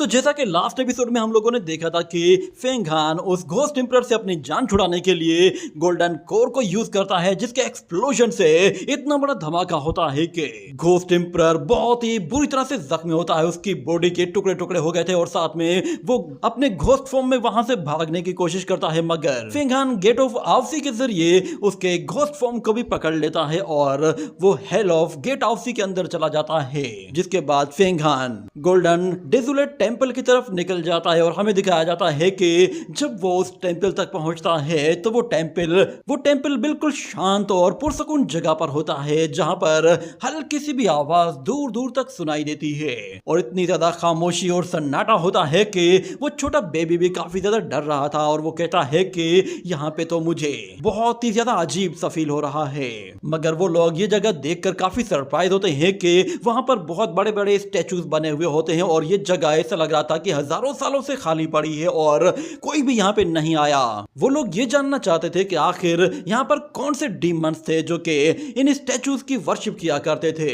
तो जैसा कि लास्ट एपिसोड में हम लोगों ने देखा था कि फेंग हान उस घोस्ट एम्परर से अपनी जान छुड़ाने के लिए गोल्डन कोर को यूज करता है, जिसके एक्सप्लोजन से इतना बड़ा धमाका होता है कि घोस्ट एम्परर बहुत ही बुरी तरह से जख्मी होता है। उसकी बॉडी के टुकड़े टुकड़े हो गए थे और साथ में वो अपने घोस्ट फॉर्म में वहां से भागने की कोशिश करता है, मगर फेंग हान गेट ऑफ आवसी के जरिए उसके घोस्ट फॉर्म को भी पकड़ लेता है और वो हेल ऑफ गेट आवसी के अंदर चला जाता है। जिसके बाद फेंग हान गोल्डन डेजुलेट टेंपल की तरफ निकल जाता है और हमें दिखाया जाता है कि जब वो उस टेंपल तक पहुंचता है तो वो टेंपल बिल्कुल शांत और पुरसकून जगह पर होता है, जहां पर हल्की सी भी आवाज दूर दूर तक सुनाई देती है और इतनी ज्यादा खामोशी और सन्नाटा होता है कि वो छोटा बेबी भी काफी ज्यादा डर रहा था और वो कहता है कि यहाँ पे तो मुझे बहुत ही ज्यादा अजीब सा फील हो रहा है। मगर वो लोग ये जगह देखकर काफी सरप्राइज होते हैं कि वहां पर बहुत बड़े बड़े स्टैचूज बने हुए होते हैं और ये जगह ऐसा लग रहा था कि हजारों सालों से खाली पड़ी है और कोई भी यहाँ पे नहीं आया। वो लोग ये जानना चाहते थे कि आखिर यहाँ पर कौन से डीमंस थे जो कि इन स्टैचूज की वर्शिप किया करते थे।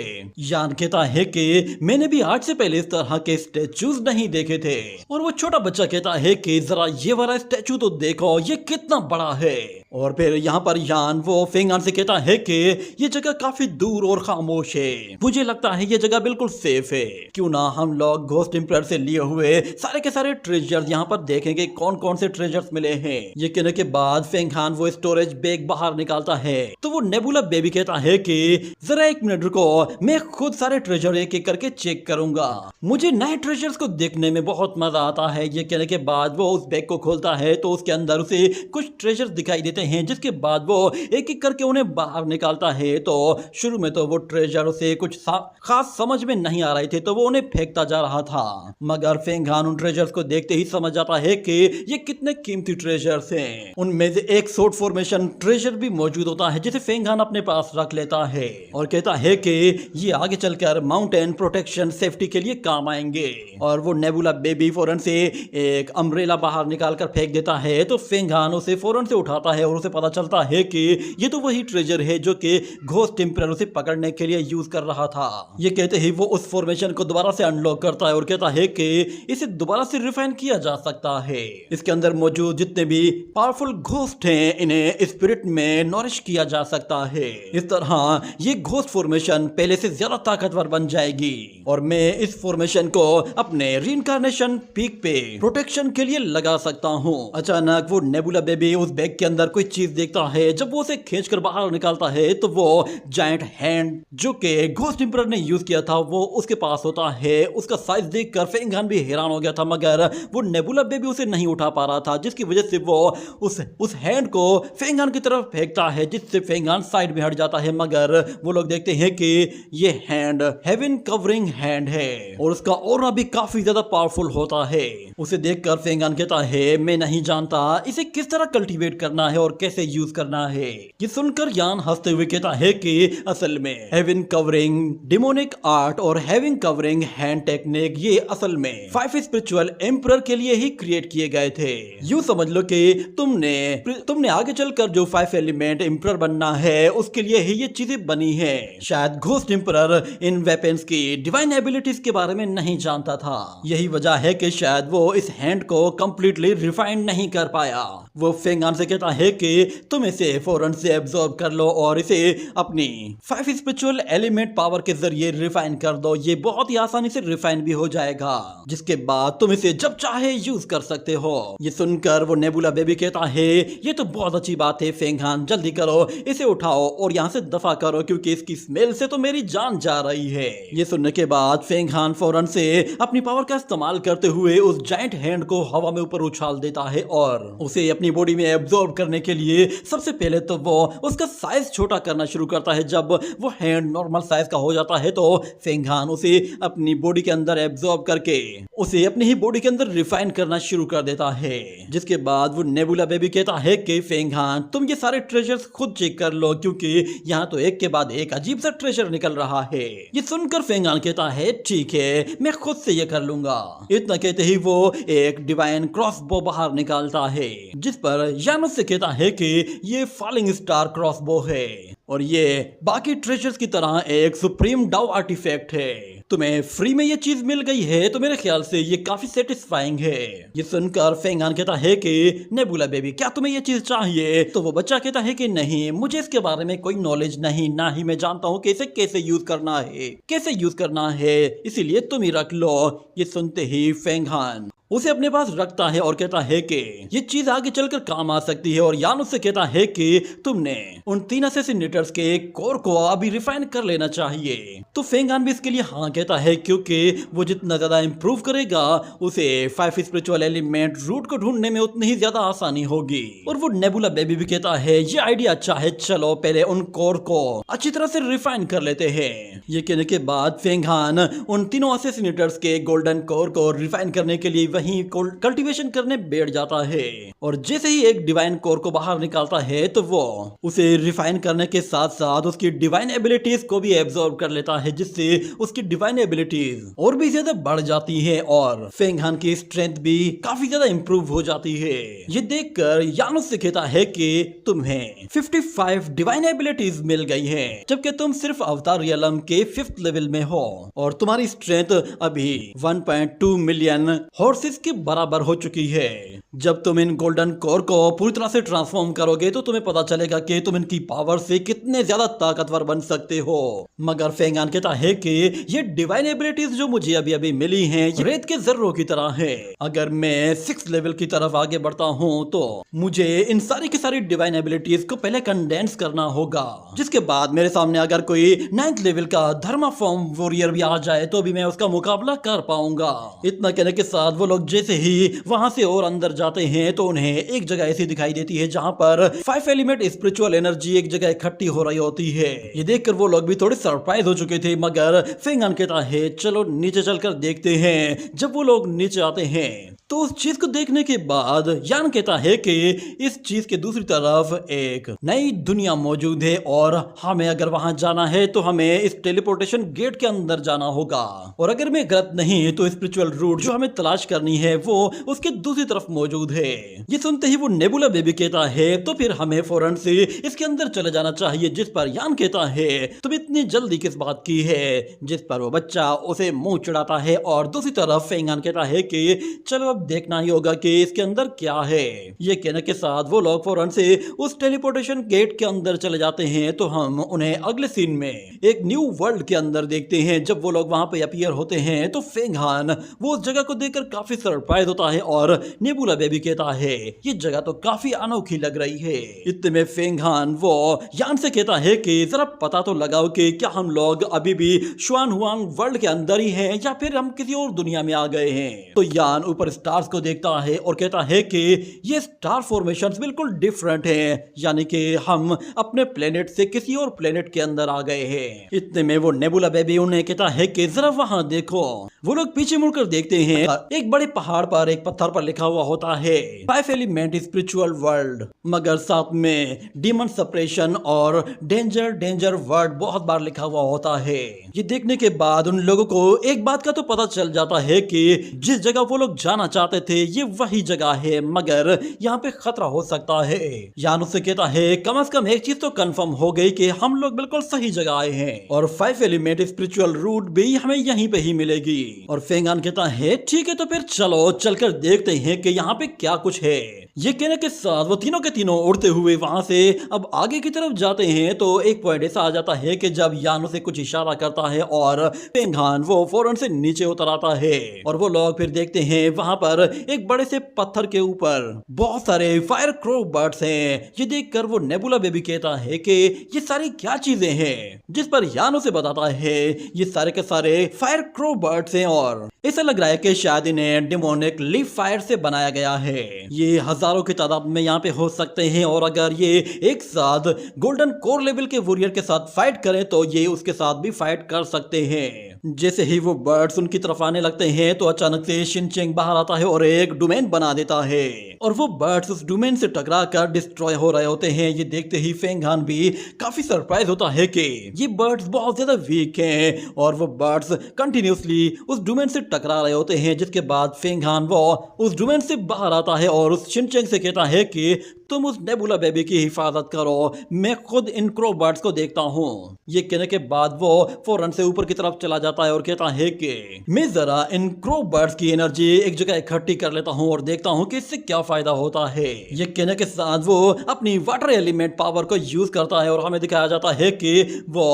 यान कहता है कि मैंने भी आज से पहले इस तरह के स्टैचूज नहीं देखे थे और वो छोटा बच्चा कहता है कि जरा ये वाला स्टैचू तो देखो, ये कितना बड़ा है। और फिर यहाँ पर यान वो फेंग हान से कहता है कि ये जगह काफी दूर और खामोश है, मुझे लगता है ये जगह बिल्कुल सेफ है, क्यों ना हम लोग घोस्ट एम्परर से लिए हुए सारे के सारे ट्रेजर्स यहाँ पर देखेंगे कौन कौन से ट्रेजर्स मिले हैं। ये कहने के बाद फेंग हान वो स्टोरेज बैग बाहर निकालता है तो वो नेबुला बेबी कहता है कि जरा एक मिनट रुको, मैं खुद सारे ट्रेजर एक एक करके चेक करूंगा, मुझे नए ट्रेजर्स को देखने में बहुत मजा आता है। ये कहने के बाद वो उस बैग को खोलता है तो उसके अंदर उसे कुछ ट्रेजर दिखाई देते हैं, जिसके बाद वो एक एक करके उन्हें बाहर निकालता है। तो शुरू में तो वो ट्रेजर उसे कुछ खास समझ में नहीं आ रहे थे तो वो उन्हें फेंकता जा रहा था, मगर फेंग हान उन ट्रेजर्स को देखते ही समझ जाता है कि ये कितने कीमती ट्रेजर्स हैं। उनमें से एक सोर्ड फॉर्मेशन ट्रेजर भी मौजूद होता है जिसे फेंग हान अपने पास रख लेता है और कहता है कि ये आगे चलकर माउंटेन प्रोटेक्शन सेफ्टी के लिए काम आएंगे। और वो नेबुला बेबी फौरन से एक अम्ब्रेला बाहर निकाल कर फेंक देता है तो फेंग हान उसे फौरन से उठाता है और उसे पता चलता है कि ये तो वही ट्रेजर है जो कि घोस्ट एम्परर उसे पकड़ने के लिए यूज कर रहा था। ये कहते ही वो उस फॉर्मेशन को दोबारा से अनलॉक करता है और कहता है कि इसे दोबारा से रिफाइन किया जा सकता है, इसके अंदर मौजूद जितने भी पावरफुल घोस्ट हैं इन्हें स्पिरिट में नॉरिश किया जा सकता है। इस तरह ये घोस्ट फॉर्मेशन पहले से ज्यादा ताकतवर बन जाएगी और मैं इस फॉर्मेशन को अपने रीइंकार्नेशन पीक पे प्रोटेक्शन के लिए लगा सकता हूँ। अचानक वो नेबुला बेबी उस बैग के अंदर कोई चीज देखता है, जब वो उसे खींचकर बाहर निकालता है तो वो जायंट हैंड जो कि घोस्ट एम्परर ने यूज किया था वो उसके पास होता है। उसका साइज देखकर फेंग हान भी हैरान हो गया था, मगर वो नेबुला बेबी उसे नहीं उठा पा रहा था, जिसकी वजह से वो उस हैंड को फेंग हान की तरफ फेंकता है, जिससे फेंग हान साइड में हट जाता है। मगर वो लोग देखते हैं कि ये हैंड हेवन कवरिंग हैंड है और उसका ऑरा भी काफी ज्यादा पावरफुल होता है। उसे देखकर फेंग हान कहता है मैं नहीं जानता इसे किस तरह कल्टीवेट करना है और कैसे यूज करना है। ये सुनकर यान हंसते हुए कहता है कि असल में हेवन कवरिंग डिमोनिक आर्ट और हेवन कवरिंग हैंड टेक्निक ये असल में 5 स्पिरिचुअल एम्परर के लिए ही क्रिएट किए गए थे। यूं समझ लो कि तुमने आगे चलकर जो 5 एलिमेंट एम्परर बनना है उसके लिए ही ये चीजें बनी है। शायद घोस्ट एम्परर इन वेपन्स की डिवाइन एबिलिटीज के बारे में नहीं जानता था, यही वजह है कि शायद वो इस हैंड को कंप्लीटली रिफाइन नहीं कर पाया। वो फेंग हान से कहता है कि तुम इसे फौरन से एब्जॉर्ब कर लो और इसे अपनी 5 स्पिरिचुअल एलिमेंट पावर के जरिए रिफाइन कर दो, ये बहुत ही आसानी से रिफाइन भी हो जाएगा, जिसके बाद तुम इसे जब चाहे यूज कर सकते हो। ये सुनकर वो नेबुला बेबी कहता है ये तो बहुत अच्छी बात है फेंग हान, जल्दी करो इसे उठाओ और यहाँ से दफा करो क्योंकि इसकी स्मेल से तो मेरी जान जा रही है। ये सुनने के बाद फेंग हान फौरन से अपनी पावर का इस्तेमाल करते हुए उस जायंट हैंड को हवा में ऊपर उछाल देता है और उसे अपनी बॉडी में एब्जॉर्ब करने के लिए सबसे पहले तो वो उसका साइज छोटा करना शुरू करता है। जब वो हैंड नॉर्मल साइज का हो जाता है तो फेंग हान उसे अपनी बॉडी के अंदर एब्जॉर्ब करके उसे अपनी ही बॉडी के अंदर रिफाइन करना शुरू कर देता है। जिसके बाद वो नेबुला बेबी कहता है कि फेंग हान तुम ये सारे ट्रेजर्स खुद चेक कर लो क्योंकि यहाँ तो एक के बाद एक अजीब सा ट्रेजर निकल रहा है। ये सुनकर फेंग हान कहता है ठीक है मैं खुद से ये कर लूंगा। इतना कहते ही वो एक डिवाइन क्रॉसबो बाहर निकालता है, जिस पर यानुस से कहता है कि ये फॉलिंग स्टार क्रॉसबो है और ये बाकी ट्रेजर्स की तरह एक सुप्रीम डाउ आर्टिफैक्ट है तुम्हें फ्री में ये चीज मिल गई है तो मेरे ख्याल से ये काफी सेटिस्फाइंग है। ये सुनकर फेंगान कहता है कि नेबुला बेबी क्या तुम्हें ये चीज चाहिए? तो वो बच्चा कहता है कि नहीं, मुझे इसके बारे में कोई नॉलेज नहीं, ना ही मैं जानता हूँ कि इसे कैसे यूज करना है, इसीलिए तुम ही रख लो। ये सुनते ही फेंगान उसे अपने पास रखता है और कहता है कि ये चीज आगे चलकर काम आ सकती है। और यान उससे कहता है कि तुमने उन 3 असैसिनेटर्स के कोर को अभी रिफाइन कर लेना चाहिए। तो फेंगान भी इसके लिए हाँ कहता है, क्योंकि वो जितना ज्यादा इंप्रूव करेगा उसे 5 स्पिरिचुअल एलिमेंट रूट को ढूंढने में उतनी ही ज्यादा आसानी होगी। और वो नेबुला बेबी भी कहता है ये आइडिया अच्छा है, चलो पहले उन कोर को अच्छी तरह से रिफाइन कर लेते हैं। ये कहने के बाद फेंगान उन तीनों असैसिनेटर्स के गोल्डन कोर को रिफाइन करने के लिए वहीं कल्टीवेशन करने बैठ जाता है। और जैसे ही एक डिवाइन कोर को बाहर निकालता है तो वो उसे रिफाइन करने के साथ साथ उसकी डिवाइन एबिलिटीज को भी एब्जॉर्ब कर लेता है, जिससे उसकी डिवाइन एबिलिटीज और भी ज्यादा बढ़ जाती है और फेंगहान की स्ट्रेंथ भी काफी ज्यादा इंप्रूव हो जाती है। ये देखकर यानुस से कहता है कि तुम्हें 55 डिवाइन एबिलिटीज मिल गई है, जबकि तुम सिर्फ अवतार रियलम के 5th लेवल में हो और तुम्हारी स्ट्रेंथ अभी 1.2 मिलियन हॉर्सेस के बराबर हो चुकी है। जब तुम इन गोल्डन कोर को पूरी तरह से ट्रांसफॉर्म करोगे तो तुम्हें पता चलेगा कि तुम इनकी पावर से कितने ज्यादा ताकतवर बन सकते हो। मगर फेंगान कहता है कि ये डिवाइन एबिलिटीज जो मुझे अभी अभी मिली हैं ये रेत के जर्रों की तरह है। अगर मैं 6th लेवल की तरफ आगे बढ़ता हूँ तो मुझे इन सारी की सारी डिवाइन एबिलिटीज को पहले कंडेंस करना होगा, जिसके बाद मेरे सामने अगर कोई 9th लेवल का धर्मा फॉर्म वॉरियर भी आ जाए तो भी मैं उसका मुकाबला कर पाऊंगा। इतना कहने के साथ वो लोग जैसे ही वहां से और अंदर जाते हैं तो उन्हें एक जगह ऐसी दिखाई देती है जहां पर 5 एलिमेंट स्पिरिचुअल एनर्जी एक जगह इकट्ठी हो रही होती है। ये देखकर वो लोग भी थोड़े सरप्राइज हो चुके थे, मगर फेंगान कहता है चलो नीचे चलकर देखते हैं। जब वो लोग नीचे आते हैं तो उस चीज को देखने के बाद यान कहता है कि इस चीज के दूसरी तरफ एक नई दुनिया मौजूद है और हमें अगर वहां जाना है तो हमें इस टेलीपोर्टेशन गेट के अंदर जाना होगा। और अगर मैं गलत नहीं तो स्पिरिचुअल रूट जो हमें तलाश करनी है वो उसके दूसरी तरफ मौजूद है। ये सुनते ही वो नेबुला बेबी कहता है तो फिर हमें फौरन से इसके अंदर चले जाना चाहिए, जिस पर यान कहता है तुम इतनी जल्दी किस बात की है, जिस पर वो बच्चा उसे मुंह चढ़ाता है। और दूसरी तरफ फेंगान कहता है कि चलो देखना ही होगा कि इसके अंदर क्या है। ये कहने के साथ वो लोग फौरन से उस टेलीपोर्टेशन गेट के अंदर चले जाते हैं। तो हम उन्हें अगले सीन में एक न्यू वर्ल्ड के अंदर देखते हैं। जब वो लोग वहां पे अपीयर होते हैं तो फेंगहान वो उस जगह को देखकर काफी सरप्राइज होता है और नेबुला बेबी कहता है ये जगह तो काफी अनोखी लग रही है। इतने में फेंगहान वो यान से कहता है कि जरा पता तो लगाओ कि क्या हम लोग अभी भी शुआन हुआंग वर्ल्ड के अंदर ही हैं या फिर हम किसी और दुनिया में आ गए हैं। तो यान ऊपर स्टार्स को देखता है और कहता है कि ये स्टार फॉर्मेशंस बिल्कुल डिफरेंट हैं, यानी कि हम अपने प्लेनेट से किसी और प्लेनेट के अंदर आ गए हैं। इतने में वो नेबुला बेबी उन्हें कहता है कि जरा वहां देखो। वो लोग पीछे मुड़कर देखते हैं, एक बड़े पहाड़ पर एक पत्थर पर लिखा हुआ होता है 5 एलिमेंट स्पिरिचुअल वर्ल्ड, मगर साथ में डीमन सेपरेशन और डेंजर वर्ड बहुत बार लिखा हुआ होता है। ये देखने के बाद उन लोगों को एक बात का तो पता चल जाता है कि जिस जगह वो लोग जाना चाहते थे ये वही जगह है, मगर यहाँ पे खतरा हो सकता है। यान उससे कहता है कम से कम एक चीज तो कंफर्म हो गई कि हम लोग बिल्कुल सही जगह आए हैं और 5 एलिमेंट स्पिरिचुअल रूट भी हमें यहीं पे ही मिलेगी। और फेंगान कहता है ठीक है तो फिर चलो चलकर देखते हैं कि यहाँ पे क्या कुछ है। ये कहने के साथ वो तीनों के तीनों उड़ते हुए वहां से अब आगे की तरफ जाते हैं। तो एक पॉइंट ऐसा आ जाता है कि जब यान उसे कुछ इशारा करता है और फेंगहान वो फौरन से नीचे उतर आता है और वो लोग फिर देखते हैं वहां पर एक बड़े से पत्थर के ऊपर बहुत सारे फायर क्रो बर्ड्स हैं। ये देखकर वो नेबुला बेबी कहता है कि ये सारी क्या चीजें हैं, जिस पर यान उसे बताता है ये सारे के सारे फायर क्रो बर्ड्स हैं और ऐसा लग रहा है कि शायद इन्हें डेमोनिक लीफ फायर से बनाया गया है। ये हजारों की तादाद में यहाँ पे हो सकते हैं और अगर ये एक साथ गोल्डन कोर लेवल के वॉरियर के साथ फाइट करें तो ये उसके साथ भी फाइट कर सकते हैं। जैसे ही वो बर्ड्स उनकी तरफ आने लगते हैं तो अचानक से शिनचेंग बाहर आता है और एक डोमेन बना देता है और वो बर्ड्स उस डोमेन से टकरा कर डिस्ट्रॉय हो रहे होते हैं। ये देखते ही फेंगहान भी काफी सरप्राइज होता है कि ये बर्ड्स बहुत ज्यादा वीक हैं और वो बर्ड्स कंटिन्यूसली उस डोमेन से टकरा रहे होते हैं। जिसके बाद फेंगहान वो उस डोमेन से बाहर आता है और उस शिनचेंग से कहता है कि तुम उस नेबुला बेबी की हिफाजत करो, मैं खुद इन क्रो बर्ड्स को देखता हूँ। ये कहने के बाद वो फौरन से ऊपर की तरफ चला जाता है और कहता है कि मैं जरा इन क्रो बर्ड्स की एनर्जी एक जगह इकट्ठी कर लेता हूँ और देखता हूँ कि इससे क्या फायदा होता है। ये कहने के साथ वो अपनी वाटर एलिमेंट पावर को यूज करता है और हमें दिखाया जाता है कि वो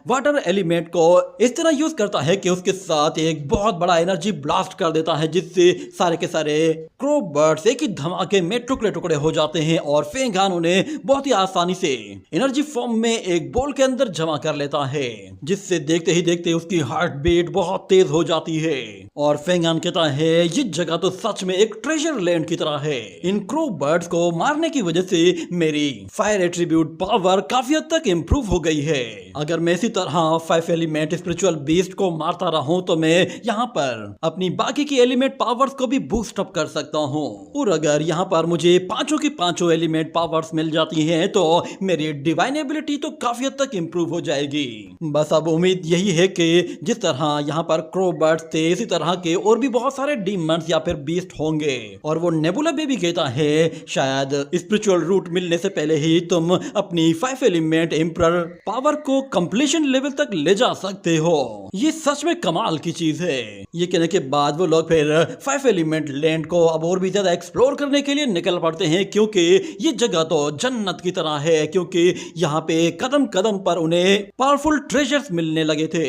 वाटर एलिमेंट को इस तरह यूज करता है कि उसके साथ एक बहुत बड़ा एनर्जी ब्लास्ट कर देता है, जिससे सारे के सारे क्रो बर्ड्स एक ही धमाके में टुकड़े टुकड़े हो जाते हैं और फेंग हान उन्हें बहुत ही आसानी से एनर्जी फॉर्म में एक बॉल के अंदर जमा कर लेता है, जिससे देखते ही देखते उसकी हार्ट बीट बहुत तेज हो जाती है। और फेंग हान कहता है ये जगह तो सच में एक ट्रेजर लैंड की तरह है। इन क्रो बर्ड्स को मारने की वजह से मेरी फायर एट्रीब्यूट पावर काफी हद तक इम्प्रूव हो गई है। अगर मैं इसी तरह 5 एलिमेंट स्पिरिचुअल बीस्ट को मारता रहूं तो मैं यहाँ पर अपनी बाकी की एलिमेंट पावर्स को भी बूस्ट अप कर सकता हूँ। और अगर यहाँ पर मुझे पांचों की पांचों एलिमेंट पावर्स मिल जाती हैं तो मेरी डिवाइन एबिलिटी तो काफी हद तक इम्प्रूव हो जाएगी। बस अब उम्मीद यही है कि जिस तरह यहाँ पर क्रो बर्ड्स थे इसी तरह के और भी बहुत सारे डीमंस या फिर बीस्ट होंगे। और वो नेबुला बेबी कहता है शायद स्पिरिचुअल रूट मिलने से पहले ही तुम अपनी 5 एलिमेंट एम्परर पावर को कंप्लीशन लेवल तक ले जा सकते हो। ये सच में कमाल की चीज है। ये कहने के बाद वो लोग फिर 5 एलिमेंट लैंड को अब और भी ज्यादा एक्सप्लोर करने के लिए निकल पड़ते हैं, क्योंकि ये जगह तो जन्नत की तरह है, क्योंकि यहाँ पे कदम कदम पर उन्हें पावरफुल ट्रेजर्स मिलने लगे थे।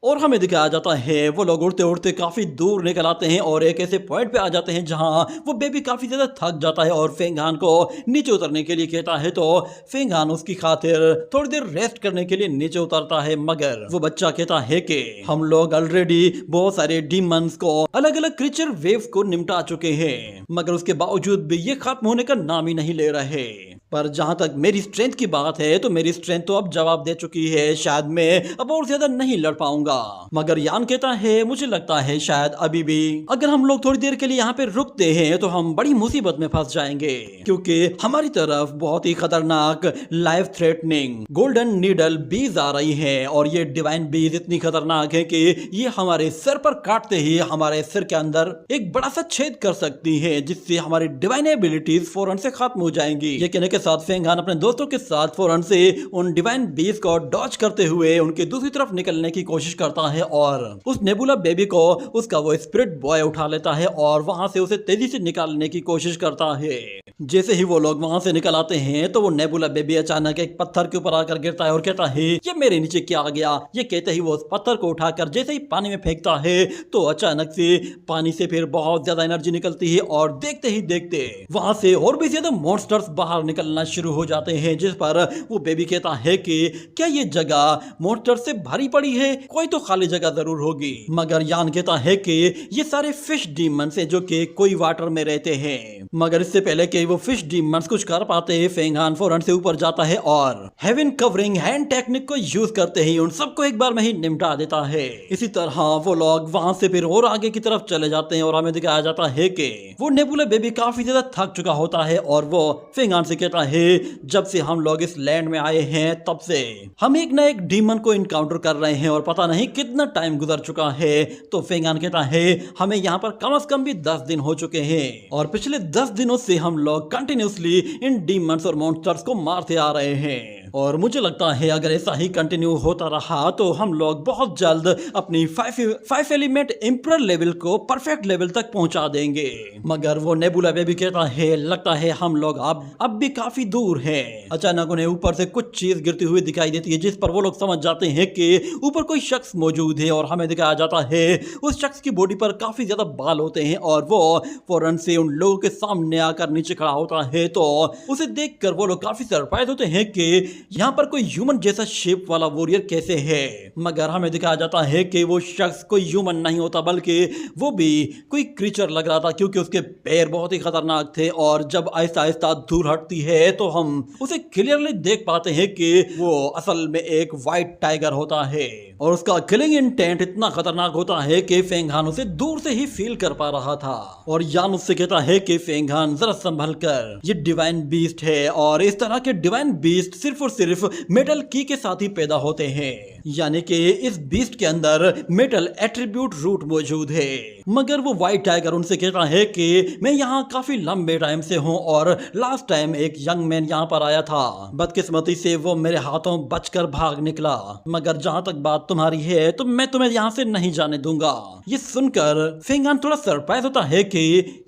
और हमें दिखाया जाता है वो लोग उड़ते उड़ते काफी दूर निकल आते हैं और एक ऐसे पॉइंट पे आ जाते हैं जहां वो बेबी काफी ज्यादा थक जाता है और फेंग हान को नीचे उतरने के लिए कहता है। तो फेंग हान उसकी खातिर थोड़ी देर रेस्ट करने के लिए नीचे उतरता है, मगर वो बच्चा कहता है कि हम लोग ऑलरेडी बहुत सारे डीमंस को अलग अलग क्रीचर वेव्स को निपटा चुके हैं, मगर उसके बावजूद भी ये खत्म होने का नाम ही नहीं ले रहे। पर जहां तक मेरी स्ट्रेंथ की बात है तो मेरी स्ट्रेंथ तो अब जवाब दे चुकी है, शायद मैं अब और ज्यादा नहीं लड़ पाऊंगा। मगर यान कहता है मुझे लगता है शायद अभी भी अगर हम लोग थोड़ी देर के लिए यहाँ पे रुकते हैं तो हम बड़ी मुसीबत में फंस जाएंगे, क्योंकि हमारी तरफ बहुत ही खतरनाक लाइफ थ्रेटनिंग गोल्डन नीडल बीज आ रही है। और ये डिवाइन बीज इतनी खतरनाक है कि ये हमारे सर पर काटते ही हमारे सिर के अंदर एक बड़ा सा छेद कर सकती है, जिससे हमारी डिवाइन एबिलिटीज फौरन से खत्म हो जाएंगी। ये कहने के साथ फेंग हान अपने दोस्तों के साथ फौरन से उन डिवाइन बीज को डॉज करते हुए उनके दूसरी तरफ निकलने की कोशिश करता है और उस नेबुला बेबी को उसका वो स्पिरिट बॉय उठा लेता है और वहां से उसे तेजी से निकालने की कोशिश करता है। जैसे ही वो लोग वहां से निकल आते हैं तो वो नेबुला बेबी अचानक एक पत्थर के ऊपर आकर गिरता है और कहता है ये मेरे नीचे क्या आ गया। ये कहते ही वो उस पत्थर को उठाकर जैसे ही पानी में फेंकता है तो अचानक से पानी से फिर बहुत ज्यादा एनर्जी निकलती है और देखते ही देखते वहां से और भी ज्यादा मॉन्स्टर्स बाहर निकलना शुरू हो जाते हैं, जिस पर वो बेबी कहता है कि क्या ये जगह मॉन्स्टर से भरी पड़ी है, कोई तो खाली जगह जरूर होगी। मगर यान कहता है कि ये सारे फिश डीमंस हैं जो कि कोई वाटर में रहते हैं। मगर इससे पहले कि वो फिश डीमंस कुछ कर पाते हैं फेंग हान फौरन से ऊपर जाता है और हेवन कवरिंग हैंड टेक्निक को यूज करते ही उन सबको एक बार में ही निपटा देता है। इसी तरह वो लोग वहां से फिर और आगे की तरफ चले जाते हैं और हमें दिखाया जाता है कि वो नेबुला बेबी काफी ज्यादा थक चुका होता है और वो फेंग हान से कहता है जब से हम लोग इस लैंड में आए हैं तब से हम एक ना एक डीमन को इनकाउंटर कर रहे हैं और पता नहीं कितना टाइम गुजर चुका है। तो फेंग हान कहता है हमें यहाँ पर कम से कम भी 10 दिन हो चुके हैं और पिछले 10 दिनों से हम लोग कंटिन्यूसली इन डीमंस और मॉन्स्टर्स को मारते आ रहे हैं और मुझे लगता है अगर ऐसा ही कंटिन्यू होता रहा तो हम लोग बहुत जल्द अपनी 5 एलिमेंट एम्परर लेवल को परफेक्ट लेवल तक पहुंचा देंगे। मगर वो नेबुला बेबी कहता है लगता है हम लोग अब भी काफी दूर हैं। अचानक उन्हें ऊपर से कुछ चीज गिरती हुई दिखाई देती है, जिस पर वो लोग समझ जाते हैं कि ऊपर कोई शख्स मौजूद है और हमें दिखाया जाता है उस शख्स की बॉडी पर काफी ज्यादा बाल होते हैं और वो फौरन से उन लोगों के सामने आकर नीचे खड़ा होता है। तो उसे देखकर वो लोग काफी सरप्राइज होते हैं कि यहाँ पर कोई ह्यूमन जैसा शेप वाला वॉरियर कैसे है। मगर हमें दिखाया जाता है कि वो शख्स कोई ह्यूमन नहीं होता बल्कि वो भी कोई क्रीचर लग रहा था, क्योंकि उसके पैर बहुत ही खतरनाक थे और जब आहिस्ता आहिस्ता दूर हटती है तो हम उसे क्लियरली देख पाते हैं कि वो असल में एक व्हाइट टाइगर होता है और उसका किलिंग इंटेंट इतना खतरनाक होता है कि फेंग हान उसे दूर से ही फील कर पा रहा था। और यान उससे कहता है कि फेंग हान जरा संभल कर, ये डिवाइन बीस्ट है और इस तरह के डिवाइन बीस्ट सिर्फ और सिर्फ मेटल की के साथ ही पैदा होते हैं। यानी कि इस बीस्ट के अंदर मेटल एट्रीब्यूट रूट मौजूद है। मगर वो व्हाइट टाइगर उनसे कहता है कि मैं यहाँ काफी लंबे टाइम से हूँ और लास्ट टाइम एक यंग मैन यहाँ पर आया था, बदकिस्मती से वो मेरे हाथों बचकर भाग निकला, मगर जहाँ तक बात तुम्हारी है तो मैं तुम्हें यहाँ से नहीं जाने दूंगा। ये सुनकर फेंगान थोड़ा सरप्राइज होता है कि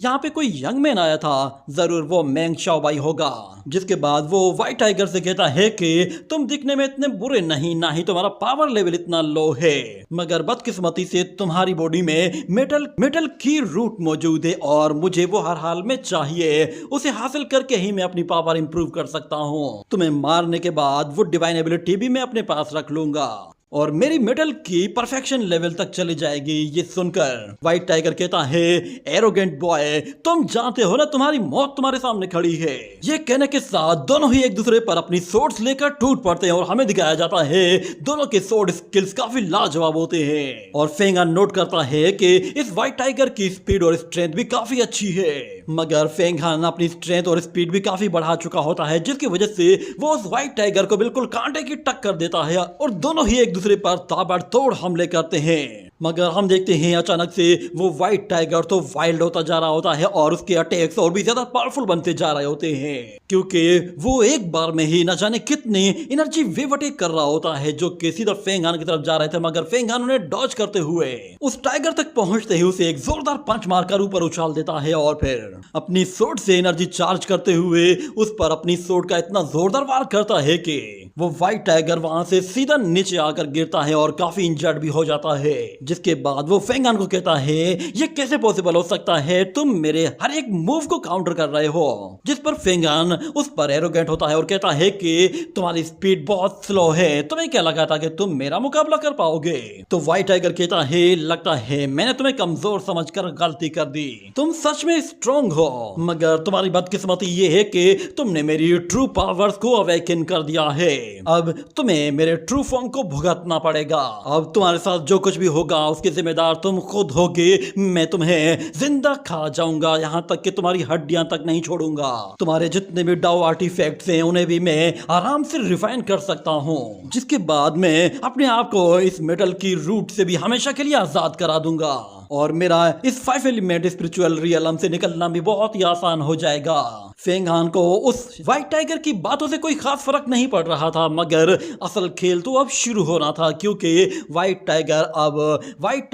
यहाँ पे कोई यंग मैन आया था, जरूर वो मेंग शाओबाई होगा। जिसके बाद वो व्हाइट टाइगर से कहता है कि तुम दिखने में इतने बुरे नहीं, ना ही तुम्हारा पावर लेवल इतना लो है, मगर बदकिस्मती से तुम्हारी बॉडी में मेटल की रूट मौजूद है और मुझे वो हर हाल में चाहिए। उसे हासिल करके ही मैं अपनी पावर इंप्रूव कर सकता हूँ। तुम्हें मारने के बाद वो डिवाइन एबिलिटी भी मैं अपने पास रख लूंगा और मेरी मेटल की परफेक्शन लेवल तक चली जाएगी। ये सुनकर व्हाइट टाइगर कहता है, एरोगेंट बॉय, तुम जानते हो ना तुम्हारी मौत तुम्हारे सामने खड़ी है। ये कहने के साथ दोनों ही एक दूसरे पर अपनी सोर्ड्स लेकर टूट पड़ते हैं और हमें दिखाया जाता है दोनों के सोर्ड स्किल्स काफी लाजवाब होते हैं। और फेंगान नोट करता है कि इस व्हाइट टाइगर की स्पीड और स्ट्रेंथ भी काफी अच्छी है, मगर फेंगान अपनी स्ट्रेंथ और स्पीड भी काफी बढ़ा चुका होता है, जिसकी वजह से वो उस व्हाइट टाइगर को बिल्कुल कांटे की टक्कर देता है और दोनों ही एक दूसरे पर ताबड़तोड़ हमले करते हैं। मगर हम देखते हैं अचानक से वो व्हाइट टाइगर तो वाइल्ड होता जा रहा होता है और उसके अटैक्स और भी ज्यादा पावरफुल बनते जा रहे होते हैं, क्योंकि वो एक बार में ही न जाने कितनी एनर्जी वेव अटैक कर रहा होता है जो कि सीधा फेंगान की तरफ जा रहे थे। मगर फेंगान उन्हें डॉज करते हुए उस टाइगर तक पहुंचते ही उसे एक जोरदार पंच मारकर ऊपर उछाल देता है और फिर अपनी सोर्ड से एनर्जी चार्ज करते हुए उस पर अपनी सोर्ड का इतना जोरदार वार करता है कि वो व्हाइट टाइगर वहां से सीधा नीचे आकर गिरता है और काफी इंजर्ड भी हो जाता है। जिसके बाद वो फेंगान को कहता है, ये कैसे पॉसिबल हो सकता है, तुम मेरे हर एक मूव को काउंटर कर रहे हो। जिस पर फेंगान उस पर एरोगेंट होता है और कहता है कि तुम्हारी स्पीड बहुत स्लो है, तुम्हें क्या लगा था कि तुम मेरा मुकाबला कर पाओगे। तो व्हाइट टाइगर कहता है, लगता है मैंने तुम्हें कमजोर समझकर गलती कर दी, तुम सच में स्ट्रॉन्ग हो, मगर तुम्हारी बदकिस्मती ये है कि तुमने मेरी ट्रू पावर्स को अवेकन कर दिया है। अब तुम्हें मेरे ट्रू फॉर्म को भुगतना पड़ेगा। अब तुम्हारे साथ जो कुछ भी होगा उसके जिम्मेदार तुम खुद होगे। मैं तुम्हें जिंदा खा जाऊंगा, यहाँ तक कि तुम्हारी हड्डियां तक नहीं छोड़ूंगा। तुम्हारे जितने भी डाउ आर्टिफैक्ट्स हैं उन्हें भी मैं आराम से रिफाइन कर सकता हूँ, जिसके बाद मैं अपने आप को इस मेटल की रूट से भी हमेशा के लिए आजाद करा दूंगा और मेरा इस 5 एलिमेंट स्पिरिचुअल रियलम से निकलना भी बहुत ही आसान हो जाएगा। फेंगान को उस व्हाइट टाइगर की बातों से कोई खास फर्क नहीं पड़ रहा था, मगर असल खेल तो अब शुरू होना था, क्योंकि व्हाइट टाइगर अब व्हाइट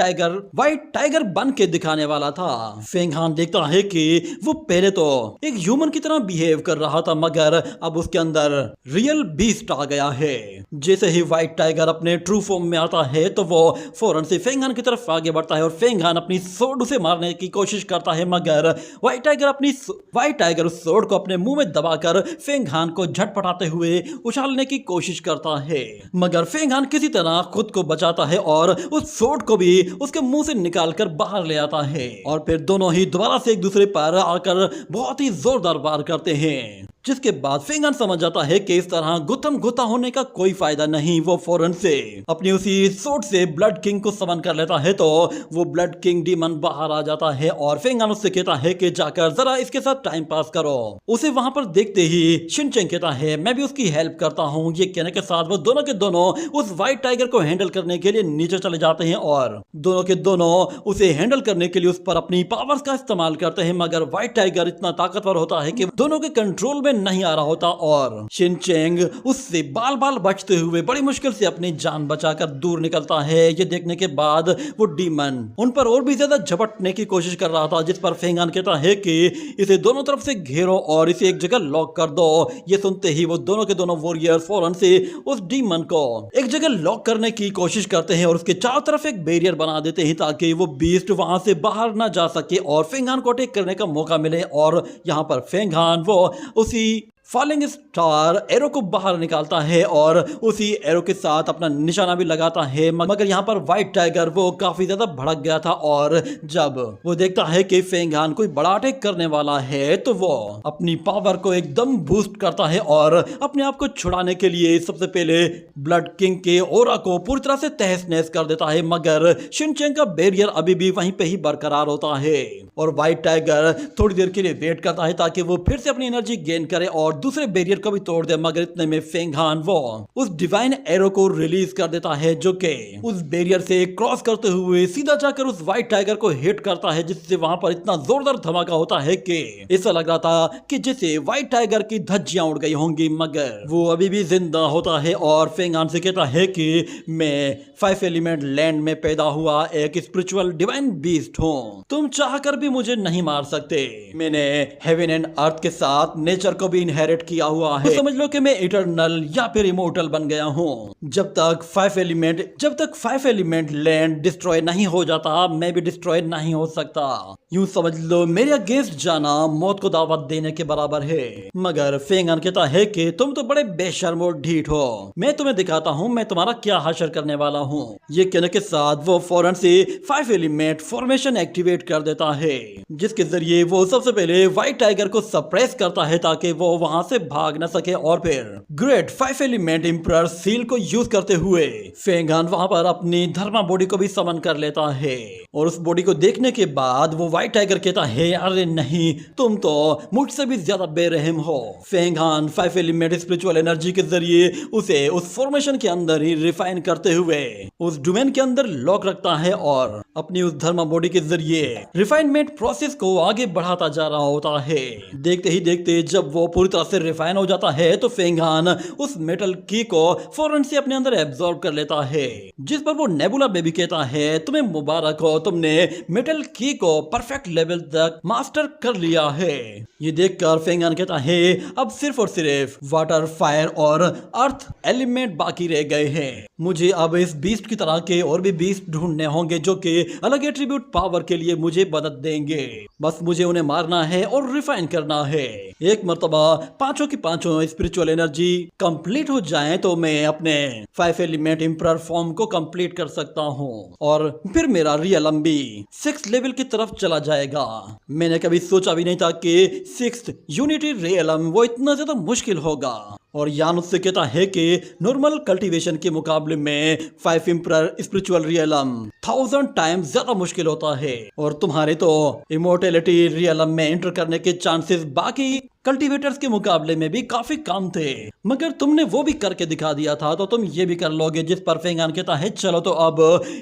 टाइगर बन के दिखाने वाला था। फेंगान देखता है कि वो पहले तो एक ह्यूमन की तरह बिहेव कर रहा था, मगर अब उसके अंदर रियल बीस्ट आ गया है। जैसे ही व्हाइट टाइगर अपने ट्रू फॉर्म में आता है तो वो फौरन से फेंगान की तरफ आगे बढ़ता है और फेंगान अपनी सोर्ड उसे मारने की कोशिश करता है, मगर व्हाइट टाइगर उस सोर्ड को अपने मुंह में दबाकर फेंगान को झटपटाते हुए उछालने की कोशिश करता है, मगर फेंगान किसी तरह खुद को बचाता है और उस सोर्ड को भी उसके मुंह से निकालकर बाहर ले आता है और फिर दोनों ही दोबारा से एक दूसरे पर आकर बहुत ही जोरदार वार करते हैं। जिसके बाद फेंगान समझ जाता है कि इस तरह गुत्थम गुत्था होने का कोई फायदा नहीं। वो फौरन से अपनी उसी सोर्ड से ब्लड किंग को समन कर लेता है, तो वो ब्लड किंग डीमन बाहर आ जाता है और फेंगान उससे कहता है कि जाकर जरा इसके साथ टाइम पास करो। उसे वहां पर देखते ही शिनचेंग कहता है, मैं भी उसकी हेल्प करता हूँ। ये कहने के साथ वो दोनों के दोनों उस व्हाइट टाइगर को हैंडल करने के लिए नीचे चले जाते हैं और दोनों के दोनों उसे हैंडल करने के लिए उस पर अपनी पावर्स का इस्तेमाल करते हैं, मगर व्हाइट टाइगर इतना ताकतवर होता है कि दोनों के कंट्रोल में नहीं आ रहा होता और शिनचेंग उससे बाल बाल बचते हुए बड़ी मुश्किल से अपनी जान बचाकर दूर निकलता है। ये देखने के बाद वो डीमन उन पर और भी ज्यादा झपटने की कोशिश कर रहा था, जिस पर फेंगान कहता है कि इसे दोनों तरफ से घेरो और इसे एक जगह लॉक कर दो। ये सुनते ही वो दोनों के दोनों वॉरियर्स फौरन से उस डीमन को एक जगह लॉक करने की कोशिश करते हैं और उसके चारों तरफ एक बैरियर बना देते हैं ताकि वो बीस्ट वहां से बाहर ना जा सके और फेंगान को अटैक करने का मौका मिले। और यहाँ पर फेंगान वो उसी फॉलिंग स्टार एरो को बाहर निकालता है और उसी एरो के साथ अपना निशाना भी लगाता है, मगर यहाँ पर व्हाइट टाइगर वो काफी ज्यादा भड़क गया था और जब वो देखता है कि फेंगान कोई बड़ा अटैक करने वाला है तो वो अपनी पावर को एकदम बूस्ट करता है और अपने आप को छुड़ाने के लिए सबसे पहले ब्लड किंग के ओरा को पूरी तरह से तहस नहस कर देता है, मगर शिनचेंग का बैरियर अभी भी वहीं पे ही बरकरार होता है और व्हाइट टाइगर थोड़ी देर के लिए वेट करता है ताकि वो फिर से अपनी एनर्जी गेन करे और और दूसरे बैरियर को भी तोड़ दे, मगर इतने में फेंग हान वो उस डिवाइन एरो को रिलीज कर देता है जो कि उस बैरियर से क्रॉस करते हुए सीधा जाकर उस व्हाइट टाइगर को हिट करता है, जिससे वहां पर इतना जोरदार धमाका होता है कि ऐसा लग रहा था कि जैसे व्हाइट टाइगर की धज्जियां उड़ गई होंगी, मगर वो अभी भी जिंदा होता है और फेंग हान से कहता है कि मैं 5 एलिमेंट लैंड में पैदा हुआ एक स्पिरिचुअल डिवाइन बीस्ट हूँ, तुम चाहकर भी मुझे नहीं मार सकते। मैंने हेवन एंड अर्थ के साथ नेचर को भी इनहेरिट किया हुआ है, तो समझ लो कि मैं इटर्नल या फिर इमोर्टल बन गया हूँ। जब तक 5 एलिमेंट लैंड डिस्ट्रॉय नहीं हो जाता, मैं भी डिस्ट्रॉय नहीं हो सकता। यूं समझ लो मेरे अगेंस्ट जाना मौत को दावत देने के बराबर है। मगर फेंग हान कहता है कि तुम तो बड़े बेशर्म और ढीठ हो, मैं तुम्हें दिखाता हूँ मैं तुम्हारा क्या हासिल करने वाला हूँ। ये कहने के साथ वो फौरन से 5 एलिमेंट फॉर्मेशन एक्टिवेट कर देता है, जिसके जरिए वो सबसे पहले व्हाइट टाइगर को सप्रेस करता है ताकि वो वहां से भाग न सके, और फिर ग्रेट 5 एलिमेंट इंपरर सील को यूज करते हुए फेंग हान वहां पर अपनी धर्मा बॉडी को भी समन कर लेता है। और उस बॉडी को देखने के बाद वो व्हाइट टाइगर कहता है, अरे नहीं, तुम तो मुझसे भी ज्यादा बेरहम हो। फेंग हान 5 एलिमेंट स्पिरिचुअल एनर्जी के जरिए उसे उस फॉर्मेशन के अंदर ही रिफाइन करते हुए उस डोमेन के अंदर लॉक रखता है और अपनी उस धर्मा बॉडी के जरिए रिफाइनमेंट प्रोसेस को आगे बढ़ाता जा रहा होता है। देखते ही देखते जब वो पूरी तरह से रिफाइन हो जाता है तो फेंग हान उस मेटल की को फौरन से अपने अंदर एब्जॉर्ब कर लेता है, जिस पर वो नेबुला बेबी कहता है, तुम्हें मुबारक हो, तुमने मेटल की को परफेक्ट लेवल तक मास्टर कर लिया है। ये देखकर फेंग हान कहता है, अब सिर्फ और सिर्फ वाटर, फायर और अर्थ एलिमेंट बाकी रह गए हैं। मुझे अब इस बीस्ट की तरह के और भी बीस्ट ढूंढने होंगे जो कि अलग एट्रीब्यूट पावर के लिए मुझे मदद देंगे। बस मुझे उन्हें मारना है और रिफाइन करना है। एक मर्तबा पांचों की पांचों स्पिरिचुअल एनर्जी कंप्लीट हो जाएं तो मैं अपने 5 एलिमेंट इंपरर फॉर्म को कंप्लीट कर सकता हूं और फिर मेरा रियलम भी 6th लेवल की तरफ चला जाएगा। मैंने कभी सोचा भी नहीं था कि 6th यूनिटी रियलम वो इतना ज्यादा मुश्किल होगा। और यान उससे कहता है कि नॉर्मल कल्टीवेशन के मुकाबले में 5 इंपरर स्पिरिचुअल रियलम 1000 टाइम्स ज्यादा मुश्किल होता है, और तुम्हारे तो इमोर्टेलिटी रियलम में एंटर करने के चांसेस बाकी कल्टीवेटर्स के मुकाबले में भी काफी कम थे, मगर तुमने वो भी करके दिखा दिया था तो तुम ये भी कर लोगे। जिस पर फेंग हान कहता है, चलो तो अब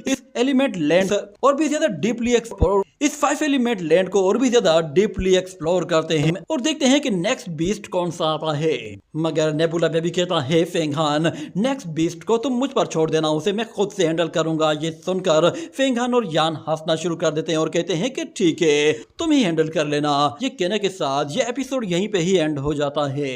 इस एलिमेंट लैंड और भी ज्यादा डीपली एक्सप्लोर, इस 5 एलिमेंट लैंड को और भी ज्यादा डीपली एक्सप्लोर करते हैं और देखते हैं कि नेक्स्ट बीस्ट कौन सा आता है। मगर नेबुला बेबी कहता है, फेंग हान नेक्स्ट बीस्ट को तुम मुझ पर छोड़ देना, उसे मैं खुद से हैंडल करूंगा। ये सुनकर फेंग हान और यान हंसना शुरू कर देते हैं और कहते हैं कि ठीक है, तुम ही हैंडल कर लेना। ये कहने के साथ ये एपिसोड यहीं पे ही एंड हो जाता है।